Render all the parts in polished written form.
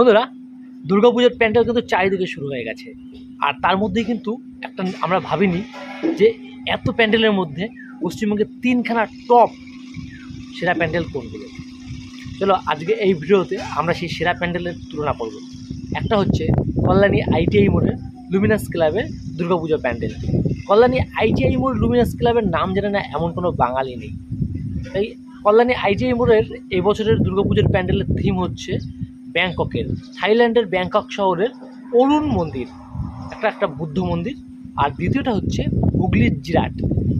বন্ধুরা, দুর্গাপূজার প্যান্ডেল কিন্তু চারিদিকে শুরু হয়ে গেছে। আর তার মধ্যেই কিন্তু একটা আমরা ভাবিনি যে এত প্যান্ডেলের মধ্যে পশ্চিমবঙ্গের তিনখানা টপ সেরা প্যান্ডেল কোনগুলো। চলো আজকে এই ভিডিওতে আমরা সেই সেরা প্যান্ডেলের তুলনা করব। একটা হচ্ছে কল্যাণী আইটিআই মোড়ের লুমিনাস ক্লাবের দুর্গাপূজা প্যান্ডেল। কল্যাণী আইটিআই মোড় লুমিনাস ক্লাবের নাম জানে না এমন কোনো বাঙালি নেই। তাই কল্যাণী আইটিআই মোড়ের এই বছরের দুর্গাপূজার প্যান্ডেলের থিম হচ্ছে ব্যাংককের, থাইল্যান্ডের ব্যাংকক শহরের অরুণ মন্দির, একটা বুদ্ধ মন্দির। আর দ্বিতীয়টা হচ্ছে হুগলির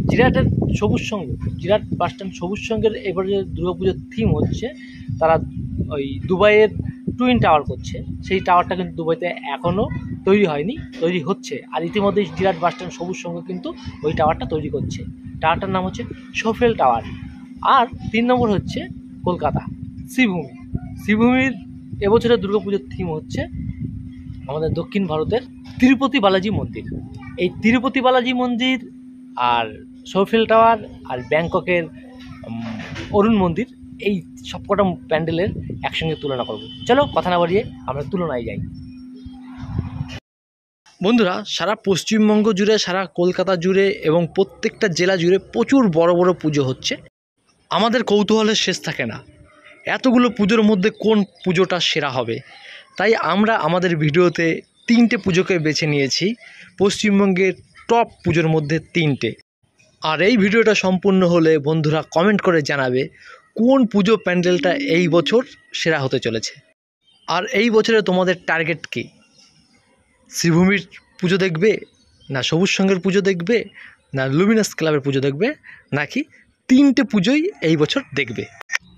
জিরাটের সবুজ সংঘ, জিরাট বাসস্ট্যান্ড সবুজ সংঘের এবারে দুর্গাপুজোর থিম হচ্ছে তারা ওই দুবাইয়ের টুইন টাওয়ার করছে। সেই টাওয়ারটা কিন্তু দুবাইতে এখনও তৈরি হয়নি, তৈরি হচ্ছে। আর ইতিমধ্যেই জিরাট বাসস্ট্যান্ড সবুজ সংঘ কিন্তু ওই টাওয়ারটা তৈরি করছে। টাওয়ারটার নাম হচ্ছে সোফেল টাওয়ার। আর 3 নম্বর হচ্ছে কলকাতা শ্রীভূমির এবছরের দুর্গাপুজোর থিম হচ্ছে আমাদের দক্ষিণ ভারতের তিরুপতি বালাজি মন্দির। এই তিরুপতি বালাজি মন্দির আর সোফেল টাওয়ার আর ব্যাংককের অরুণ মন্দির, এই সবকটা প্যান্ডেলের একসঙ্গে তুলনা করব। চলো কথা না বাড়িয়ে আমরা তুলনায় যাই। বন্ধুরা, সারা পশ্চিমবঙ্গ জুড়ে, সারা কলকাতা জুড়ে এবং প্রত্যেকটা জেলা জুড়ে প্রচুর বড় বড় পুজো হচ্ছে। আমাদের কৌতূহলের শেষ থাকে না এতগুলো পুজোর মধ্যে কোন পুজোটা সেরা হবে। তাই আমরা আমাদের ভিডিওতে 3টে পুজোকে বেছে নিয়েছি, পশ্চিমবঙ্গের টপ পুজোর মধ্যে 3টে। আর এই ভিডিওটা সম্পূর্ণ হলে বন্ধুরা কমেন্ট করে জানাবে কোন পুজো প্যান্ডেলটা এই বছর সেরা হতে চলেছে। আর এই বছরে তোমাদের টার্গেট কী? শ্রীভূমির পুজো দেখবে, না সবুজ সংঘের পুজো দেখবে, না লুমিনাস ক্লাবের পুজো দেখবে, নাকি 3টে পুজোই এই বছর দেখবে?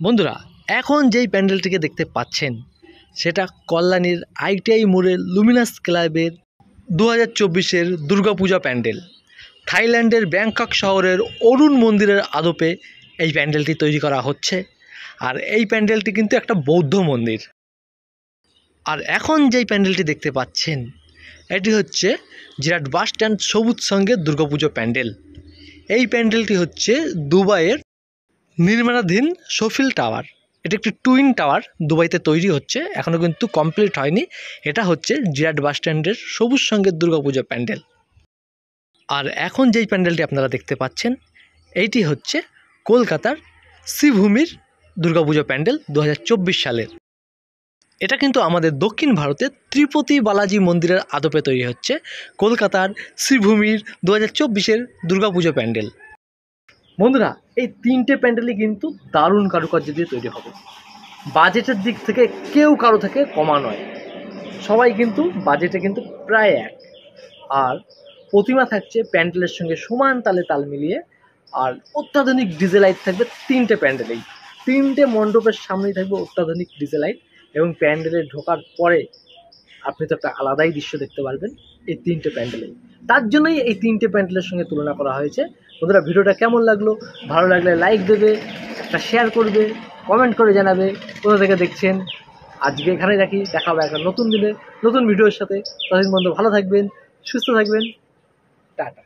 বন্ধুরা, এখন যেই প্যান্ডেলটিকে দেখতে পাচ্ছেন সেটা কল্যাণীর আইটিআই মোড়ের লুমিনাস ক্লাবের 2024-এর দুর্গাপূজা প্যান্ডেল। থাইল্যান্ডের ব্যাংকক শহরের অরুণ মন্দিরের আদপে এই প্যান্ডেলটি তৈরি করা হচ্ছে। আর এই প্যান্ডেলটি কিন্তু একটা বৌদ্ধ মন্দির। আর এখন যেই প্যান্ডেলটি দেখতে পাচ্ছেন এটি হচ্ছে জিরাট বাসস্ট্যান্ড সবুজ সংঘের দুর্গাপুজো প্যান্ডেল। এই প্যান্ডেলটি হচ্ছে দুবাইয়ের নির্মাণাধীন সোফেল টাওয়ার। এটা একটি টুইন টাওয়ার, দুবাইতে তৈরি হচ্ছে, এখনও কিন্তু কমপ্লিট হয়নি। এটা হচ্ছে জিরাট বাসস্ট্যান্ডের সবুজ সংঘের দুর্গাপুজো প্যান্ডেল। আর এখন যেই প্যান্ডেলটি আপনারা দেখতে পাচ্ছেন এইটি হচ্ছে কলকাতার শ্রীভূমির দুর্গাপুজো প্যান্ডেল 2024 সালের। এটা কিন্তু আমাদের দক্ষিণ ভারতের তিরুপতি বালাজি মন্দিরের আদপে তৈরি হচ্ছে কলকাতার শ্রীভূমির 2024-এর দুর্গাপুজো প্যান্ডেল। বন্ধুরা, এই 3টে প্যান্ডেলই কিন্তু দারুণ কারুকার্য দিয়ে তৈরি হবে। বাজেটের দিক থেকে কেউ কারো থেকে কমা নয়, সবাই কিন্তু বাজেটে কিন্তু প্রায় এক। আর প্রতিমা থাকছে প্যান্ডেলের সঙ্গে সমান তালে তাল মিলিয়ে। আর অত্যাধুনিক ডিজে লাইট থাকবে 3টে প্যান্ডেলেই। 3টে মণ্ডপের সামনেই থাকবে অত্যাধুনিক ডিজে লাইট। এবং প্যান্ডেলে ঢোকার পরে আপনি তো একটা আলাদাই দৃশ্য দেখতে পারবেন এই 3টে প্যান্ডেলেই। তার জন্যই এই 3টে প্যান্ডেলের সঙ্গে তুলনা করা হয়েছে। বন্ধুরা, ভিডিওটা কেমন লাগলো? ভালো লাগলে লাইক দেবে, একটা শেয়ার করবে, কমেন্ট করে জানাবে কোথা থেকে দেখছেন। আজকে এখানে রাখি, দেখা হবে একটা নতুন দিনে নতুন ভিডিওর সাথে। ততদিন বন্ধু ভালো থাকবেন, সুস্থ থাকবেন, টাটা।